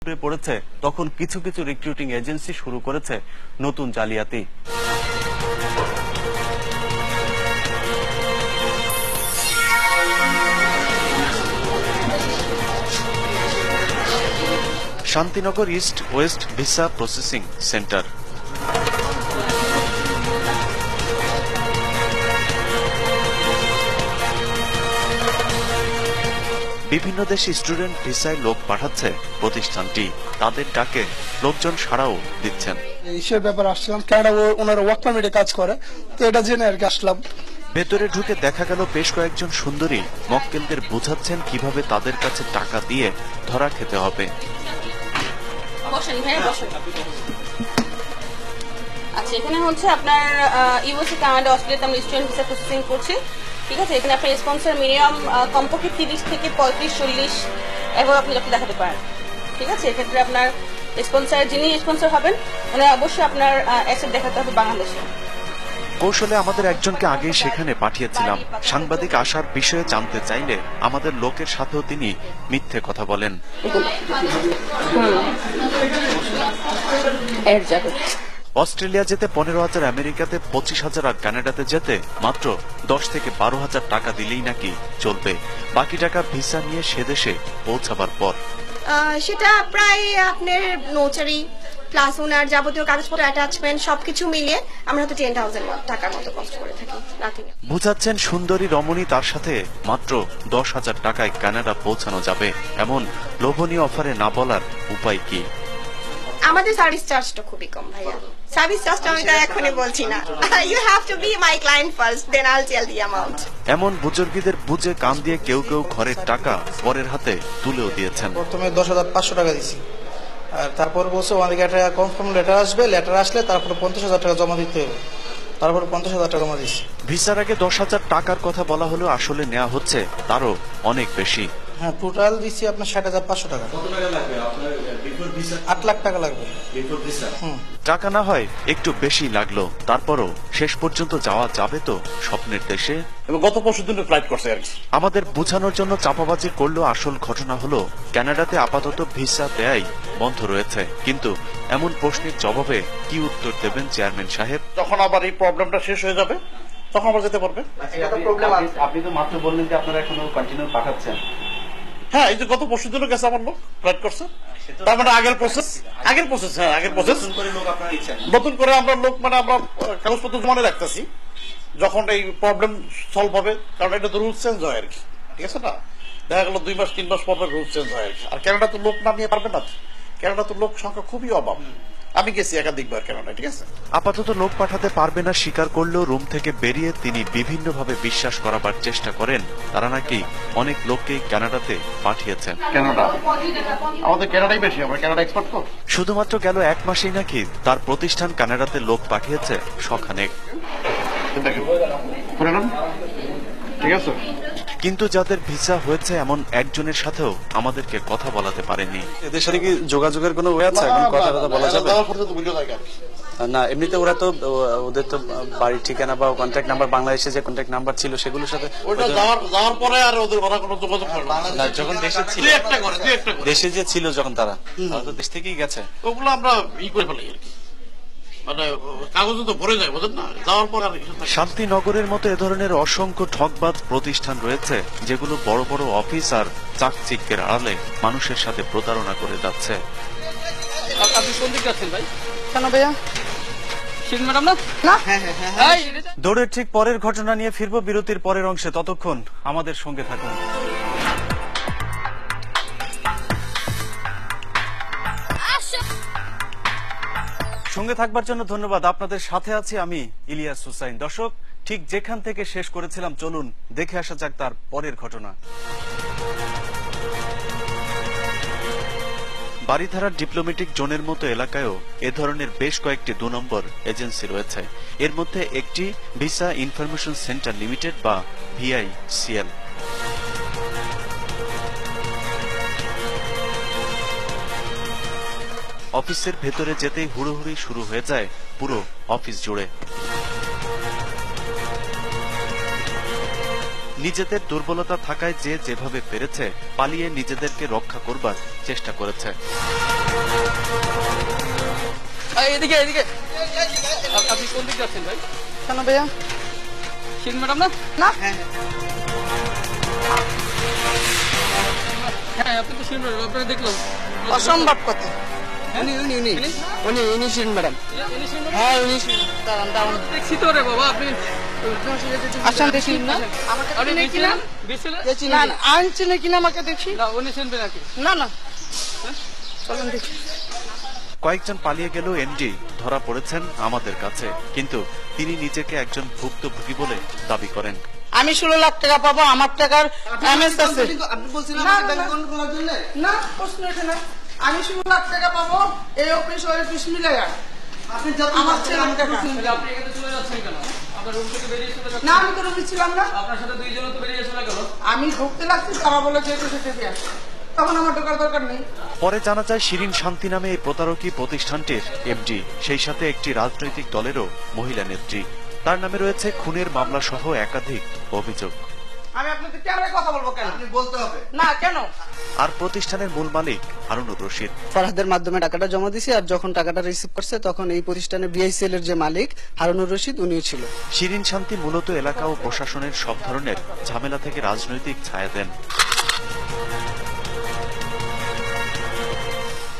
উপড়ে পড়েছে তখন কিছু কিছু রিক্রুটিং এজেন্সি শুরু করেছে নতুন জালিয়াতি। Shantinagar east West visa processing centre. বিভিন্ন দেশে স্টুডেন্ট ভিসায় লোক পাঠাচ্ছে প্রতিষ্ঠানটি। তাদের ডাকে লোকজন সাড়াও দিচ্ছেন। এইসব ব্যাপার আসলাম, কানাডা ওনারা ওয়ার্ক পারমিটে কাজ করে, তো এটা জেনে আর কি আসলাম। ভেতরে ঢুকে দেখা গেল বেশ কয়েকজন সুন্দরী মক্কেলদের বোঝাচ্ছেন কিভাবে তাদের কাছে টাকা দিয়ে ধরা খেতে হবে। আচ্ছা, এখানে হচ্ছে আপনার ইউএসএ, কানাডা, অস্ট্রেলিয়াতে আমরা স্টুডেন্ট ভিসা প্রসেসিং করছি। ঠিক আছে, এখানে আপনার স্পন্সর মিনিমাম কমপক্ষে 30 থেকে 35-40 এবং আপনি যখন দেখাতে পারেন। ঠিক আছে, এক্ষেত্রে আপনার স্পন্সর, যিনি স্পন্সর হবেন মানে অবশ্যই আপনার অ্যাসেট দেখাতে হবে বাংলাদেশে। কৌশলে আমাদের একজনকে আগেই সেখানে পাঠিয়েছিলাম। সাংবাদিক আসার বিষয়ে জানতে চাইলে আমাদের লোকের সাথেও তিনি মিথ্যে কথা বলেন। অস্ট্রেলিয়া যেতে 15,000, আমেরিকাতে 25,000 আর কানাডাতে যেতে মাত্র 10 থেকে 12,000 টাকা দিলেই নাকি চলবে। বাকি টাকা ভিসা নিয়ে সে দেশে পৌঁছাবার পর। সেটা প্রায় আপনার নোটারি প্লাস ওনার যাবতীয় কাগজপত্র অ্যাটাচমেন্ট সবকিছু মিলিয়ে আমরা হয়তো 10,000 টাকার মতো কষ্ট করে থাকি। বুঝাচ্ছেন সুন্দরী রমণী তার সাথে মাত্র 10,000 টাকায় কানাডা পৌঁছানো যাবে। এমন লোভনীয় অফারে না বলার উপায় কি? আমাদের সার্ভিস চার্জটা খুবই কম ভাইয়া। সার্ভিস চার্জটা আমি এখনই বলছি না। You have to be my client first, then I'll tell the amount. এমন বুজুর্গীদের বুঝে কান দিয়ে কেউ কেউ ঘরের টাকা পরের হাতে তুলেও দিয়েছেন। প্রথমে 10,500 টাকা দিছি, আর তারপর বলছে আমাদের একটা কনফার্ম লেটার আসবে, লেটার আসলে তারপরে 50,000 টাকা জমা দিতে হবে। তারপরে 50,000 টাকা জমা দিছি। ভিসার আগে 10,000 টাকার কথা বলা হলেও আসলে নেওয়া হচ্ছে তারও অনেক বেশি। হ্যাঁ, টোটাল দিচ্ছি আপনার 60,500 টাকা। কত টাকা লাগবে আপনার বিফোর ভিসা? 8 লাখ টাকা লাগবে বিফোর ভিসা। টাকা না হয় একটু বেশি লাগলো, তারপরও শেষ পর্যন্ত যাওয়া যাবে তো স্বপ্নের দেশে। এবং গত পরশু দিন ফ্লাইট করছে আর কি। আমাদের বোঝানোর জন্য চাপাবাজি করলেও আসল ঘটনা হলো কানাডাতে আপাতত ভিসা দেয়াই বন্ধ রয়েছে। কিন্তু এমন প্রশ্নের জবাবে কি উত্তর দেবেন চেয়ারম্যান সাহেব? যখন আবার এই প্রবলেমটা শেষ হয়ে যাবে তখন আবার যেতে পারবে। আপনি তো মাত্র বললেন যে আপনারা এখনো কন্টিনিউ পাঠাচ্ছেন। হ্যাঁ, এই যে গত পরশু দিনও গেছে আমার লোক, ফ্লাইট করছে। তার মানে আগের প্রসেস। হ্যাঁ, আগের প্রসেস। নতুন করে আমরা লোক মানে আমরা কাগজপত্র জমা রাখতেছি যখন এই প্রবলেম সলভ হবে, কারণ এটা তো রুলস চেঞ্জ হয় আর কি। ঠিক আছে না, দেখা গেল 2 মাস 3 মাস পর রুলস চেঞ্জ হয় আর কি। আর কানাডা তো লোক না নিয়ে পারবে না, কানাডা তো লোক সংখ্যা খুবই অভাব। আমি গেছি একাধিকবার কানাডা। ঠিক আছে, আপাতত লোক পাঠাতে পারবে না স্বীকার করলেও রুম থেকে বেরিয়ে তিনি বিভিন্নভাবে বিশ্বাস করাবার চেষ্টা করেন তারা নাকি অনেক লোককে কানাডাতে পাঠিয়েছেন। কানাডা আমাদের কানাডাই বেশি, আমরা কানাডা এক্সপোর্ট তো। শুধুমাত্র গেল 1 মাসেই নাকি তার প্রতিষ্ঠান কানাডাতে লোক পাঠিয়েছে শখানেক। ঠিক আছে, কিন্তু যাদের ভিসা হয়েছে এমন একজনের সাথেও আমাদেরকে কথা বলাতে পারেনি। এদের সাথে কি যোগাযোগের কোনো ওয়ে আছে? এখন কথা বলা যাবে না? এমনিতে ওরা তো ওদের তো বাড়ির ঠিকানা বা কন্ট্যাক্ট নাম্বার, বাংলাদেশে যে কন্ট্যাক্ট নাম্বার ছিল সেগুলোর সাথে যাওয়ার পরে আর ওদের ওরা কোনো যোগাযোগ করে না। যখন দেশে ছিল, দেশে যে ছিল যখন তারা তো দেশ থেকেই গেছে, ওগুলো আমরা করে ফেলি আর কি। মানে কাগজ তো ভরে যায়, বুঝেন না, যাওয়ার পর আর। শান্তিনগরের মতো এ ধরনের অসংখ্য ঠকবাজ প্রতিষ্ঠান রয়েছে যেগুলো বড় বড় অফিস আর চাকচিক্যের আড়ালে মানুষের সাথে প্রতারণা করে যাচ্ছে। আপনি কোন দিকে যাচ্ছেন ভাই? কেন ভাইয়া? শিন ম্যাডাম না? না, হ্যাঁ হ্যাঁ হ্যাঁ। দৌড়ের ঠিক পরের ঘটনা নিয়ে ফিরবো বিরতির পরের অংশে। ততক্ষণ আমাদের সঙ্গে থাকুন। সঙ্গে থাকবার জন্য ধন্যবাদ। আপনাদের সাথে আছি আমি ইলিয়াস হুসাইন। দর্শক, ঠিক যেখান থেকে শেষ করেছিলাম চলুন দেখে আসা যাক তার পরের ঘটনা। বারিধারার ডিপ্লোম্যাটিক জোনের মতো এলাকায়ও এ ধরনের বেশ কয়েকটি 2 নম্বর এজেন্সি রয়েছে। এর মধ্যে একটি ভিসা ইনফরমেশন সেন্টার লিমিটেড বা ভিআইসিএল। অফিসের ভেতরে যেতেই হুড়োহুড়ি শুরু হয়ে যায় পুরো অফিস জুড়ে। নিজেদের দুর্বলতা থাকায় যে যেভাবে পেরেছে পালিয়ে নিজেদেরকে রক্ষা করবার চেষ্টা করেছে। এদিকে এদিকে আপনি কোন দিকে যাচ্ছেন ভাই? কেন ভাইয়া? শিরিন ম্যাডাম না? না হ্যাঁ আপনি তো শিরিন ম্যাডাম, আপনাকে দেখলাম। অসম্ভব কথা। উনি শিরিন ম্যাডাম। ইনি শিরিন ম্যাডাম? হ্যাঁ উনি দাঁড়ান। দেখছি তো রে বাবা, আপনি আসেন দেখি না আপনি গেছিলেন? গেছিলেন? না আমি চিনি কিনা আমাকে দেখি। না উনি চিনবে নাকি? না না চলেন দেখি। কয়েকজন পালিয়ে গেলেও এমডি ধরা পড়েছেন আমাদের কাছে, কিন্তু তিনি নিজেকে একজন ভুক্তভোগী বলে দাবি করেন। আমি 16 লাখ টাকা পাবো, আমার টাকার এমএস আছে। আপনি বলছিলেন না, আমাকে না, ব্যাংক অ্যাকাউন্ট খোলার জন্য? না প্রশ্ন এখানে আমি 16 লাখ টাকা পাবো এই অফিস ওই অফিস মিলাইয়া। আপনি যত আমার ছেলের টাকা। তাহলে আপনি এখানে চলে যাচ্ছেন কেন? আপনার রুম থেকে বেরিয়ে চলে যাচ্ছেন? না আমি তো রুমে ছিলাম না, আপনার সাথে দুইজন তো বেরিয়ে চলে গেল। আমি ঢুকতে লাগছি, তারা বলে যেহেতু সেটা দিয়ে আসো, তখন আমার ঢোকার দরকার নেই। পরে জানা যায় শিরিন শান্তি নামে এই প্রতারকী প্রতিষ্ঠানটির এমডি, সেই সাথে একটি রাজনৈতিক দলেরও মহিলা নেত্রী। তার নামে রয়েছে খুনের মামলা সহ একাধিক অভিযোগ। আমি আপনাদের ক্যামেরায় কথা বলবো কেন? আপনি বলতে হবে। না কেন? আর প্রতিষ্ঠানের মূল মালিক হারুনুর রশিদ। ফরহাদের মাধ্যমে টাকাটা জমা দিছি, আর যখন টাকাটা রিসিভ করছে তখন এই প্রতিষ্ঠানের বিআইসিএল এর যে মালিক হারুনুর রশিদ উনিও ছিল। শিরিন শান্তি মূলত এলাকা ও প্রশাসনের সব ধরনের ঝামেলা থেকে রাজনৈতিক ছায়া দেন।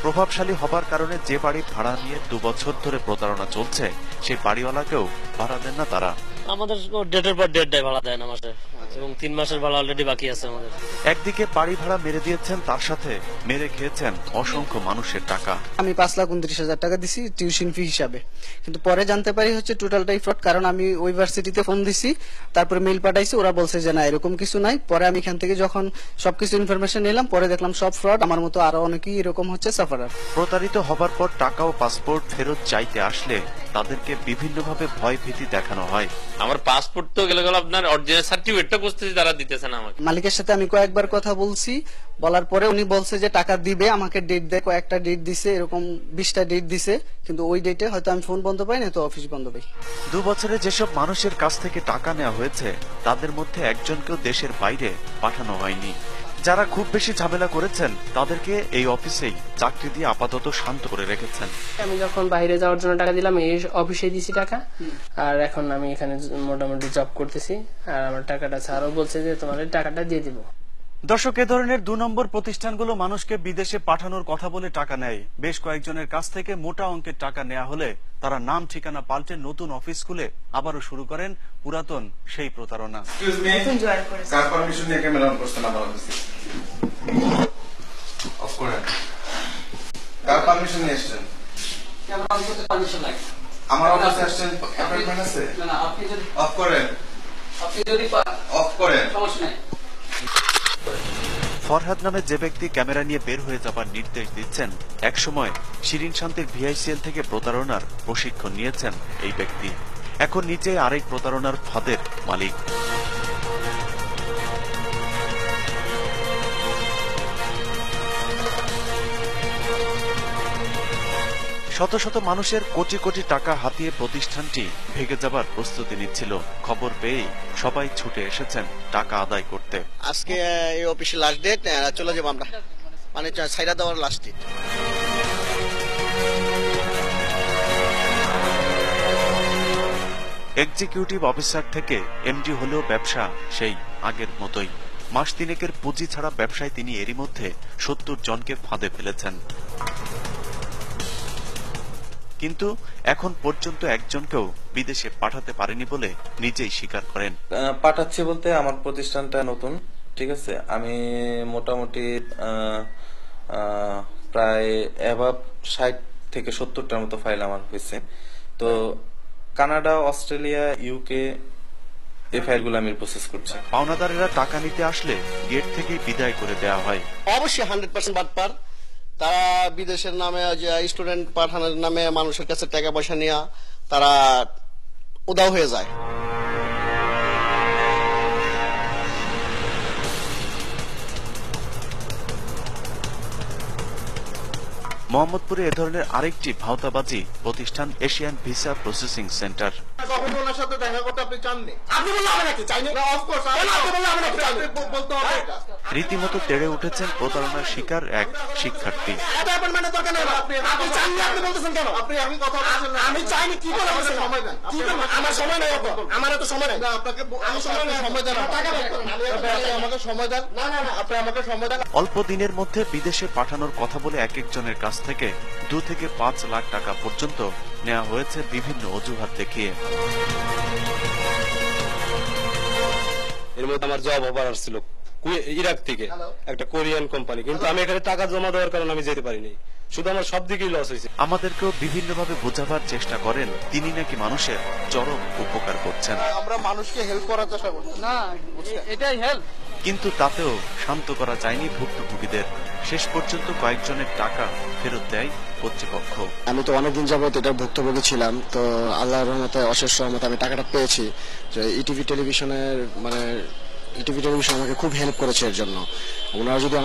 প্রভাবশালী হবার কারণে যে বাড়ি ভাড়া নিয়ে 2 বছর ধরে প্রতারণা চলছে, সেই বাড়িওয়ালাকেও ভাড়া দেন না তারা। আমাদের ডেটের পর ডেট দেয়, ভাড়া দেয় না মাসে, এবং 3 মাসের ভাড়া অলরেডি বাকি আছে আমাদের। একদিকে বাড়ি ভাড়া মেরে দিয়েছেন, তার সাথে মেরে খেয়েছেন অসংখ্য মানুষের টাকা। আমি 5,29,000 টাকা দিছি টিউশন ফি হিসাবে, কিন্তু পরে জানতে পারি হচ্ছে টোটালটাই ফ্রড। কারণ আমি ওই ভার্সিটিতে ফোন দিছি, তারপরে মেইল পাঠাইছি, ওরা বলছে যে না এরকম কিছু নাই। পরে আমি এখান থেকে যখন সবকিছু ইনফরমেশন নিলাম, পরে দেখলাম সব ফ্রড। আমার মতো আরো অনেকেই এরকম হচ্ছে সাফারার। প্রতারিত হবার পর টাকা ও পাসপোর্ট ফেরত চাইতে আসলে তাদেরকে বিভিন্নভাবে ভয় ভীতি দেখানো হয়। আমার পাসপোর্ট তো গেল আপনার অরিজিনাল সার্টিফিকেটটা খুঁজতেছি, তারা দিতেছে না আমাকে। মালিকের সাথে আমি কয়েকবার কথা বলছি, বলার পরে উনি বলছে যে টাকা দিবে, আমাকে ডেট দেয়, কয়েকটা ডেট দিছে, এরকম 20টা ডেট দিছে, কিন্তু ওই ডেটে হয়তো আমি ফোন বন্ধ পাই না, তো অফিস বন্ধ পাই। 2 বছরে যেসব মানুষের কাছ থেকে টাকা নেওয়া হয়েছে, তাদের মধ্যে একজনকেও দেশের বাইরে পাঠানো হয়নি। যারা খুব বেশি ঝামেলা করেছেন, তাদেরকে এই অফিসেই চাকরি দিয়ে আপাতত শান্ত করে রেখেছেন। আমি যখন বাইরে যাওয়ার জন্য টাকা দিলাম, এই অফিসে দিছি টাকা, আর এখন আমি এখানে মোটামুটি জব করতেছি, আর আমার টাকাটা ছাড়াও বলছে যে তোমার টাকাটা দিয়ে দিব। দর্শক, এ ধরনের 2 নম্বর প্রতিষ্ঠানগুলো মানুষকে বিদেশে পাঠানোর কথা বলে টাকা নেয়। বেশ কয়েকজনের কাছ থেকে মোটা অঙ্কের টাকা নেওয়া হলে তারা নাম ঠিকানা পাল্টে নতুন অফিস খুলে আবারও শুরু করেন পুরাতন সেই প্রতারণা। আমার অফিসে আসছেন, অ্যাপয়েন্টমেন্ট আছে? না আপনি যদি অফ করেন, অফ করেন। সমস্যা নাই। ফরহাদ নামে যে ব্যক্তি ক্যামেরা নিয়ে বের হয়ে যাবার নির্দেশ দিচ্ছেন, একসময় শিরিন শান্তির ভিআইসিএল থেকে প্রতারণার প্রশিক্ষণ নিয়েছেন এই ব্যক্তি। এখন নিজে আরেক প্রতারণার ফাঁদের মালিক। শত শত মানুষের কোটি কোটি টাকা হাতিয়ে প্রতিষ্ঠানটি ভেঙে যাবার প্রস্তুতি নিচ্ছিল। খবর পেয়ে সবাই ছুটে এসেছেন টাকা আদায় করতে। আজকে এই অফিসে লাস্ট ডেট, চলে যাবো আমরা, মানে ছাইরা দেওয়ার লাস্ট ডেট। এক্সিকিউটিভ অফিসার থেকে এমডি হলেও ব্যবসা সেই আগের মতোই। মাস 3 পুঁজি ছাড়া ব্যবসায় তিনি এরই মধ্যে 70 জনকে ফাঁদে ফেলেছেন, কিন্তু এখন পর্যন্ত একজনকেও বিদেশে পাঠাতে পারেনি বলে নিজেই স্বীকার করেন। পাঠাচ্ছি বলতে আমার প্রতিষ্ঠানটা নতুন, ঠিক আছে। আমি মোটামুটি প্রায় অ্যাবাভ 60 থেকে 70টার মতো ফাইল আমার হয়েছে। তো কানাডা, অস্ট্রেলিয়া, ইউকে এই ফাইলগুলো আমি প্রসেস করছি। পাওনাদারেরা টাকা নিতে আসলে গেট থেকেই বিদায় করে দেওয়া হয়। অবশ্যই 100% বাটপার। তারা বিদেশের নামে, যে স্টুডেন্ট পাঠানোর নামে মানুষের কাছে টাকা পয়সা নেওয়া, তারা উদাও হয়ে যায়। মোহাম্মদপুরে এ ধরনের আরেকটি ভাওতাবাজি প্রতিষ্ঠান এশিয়ান ভিসা প্রসেসিং সেন্টার। কখনো ওনার সাথে দেখা করতে আপনি চাননি? আপনি বললে হবে নাকি চাইনি? অফকোর্স আপনি বললে হবে নাকি চাইনি? বলতে হবে এটা। রীতিমতো তেড়ে উঠেছেন প্রতারণার শিকার এক শিক্ষার্থী। এটা অ্যাপয়েন্টমেন্টের দরকার নেই। আপনি চাননি আপনি বলতেছেন কেন? আমি কথা বলছেন না। আমি চাইনি কি করে বলছেন? সময় দেন। কি করে? আমার সময় নেই এখন। আমার এত সময় নেই। আপনাকে আমি সময় দেন। টাকা দেন। আপনি আমাকে সময় দেন। না আপনি আমাকে সময় দেন। অল্প দিনের মধ্যে বিদেশে পাঠানোর কথা বলে এক একজনের কাছ থেকে 2 থেকে 5 লাখ টাকা পর্যন্ত নেওয়া হয়েছে বিভিন্ন অজুহাত দেখিয়ে। এর মধ্যে আমার জব অফার আসছিল ইরাক থেকে একটা কোরিয়ান কোম্পানি, কিন্তু আমি এখানে টাকা জমা দেওয়ার কারণে আমি যেতে পারিনি। শুধু আমার সব দিকেই লস হয়েছে। আমাদেরকেও বিভিন্নভাবে বোঝাবার চেষ্টা করেন তিনি নাকি মানুষের চরম উপকার করছেন। আমরা মানুষকে হেল্প করার চেষ্টা করছি। না এটাই হেল্প। কিন্তু তাতেও শান্ত করা যায়নি ভুক্তভোগীদের। শেষ পর্যন্ত কয়েকজনের টাকা ফেরত দেয় কর্তৃপক্ষ। আমি তো অনেকদিন যাবত এটার ভুক্তভোগী ছিলাম, তো আল্লাহর রহমতে অশেষ রহমতে আমি টাকাটা পেয়েছি। যে ইটিভি টেলিভিশন আমাকে খুব হেল্প করেছে এর জন্য। ওনারা যদি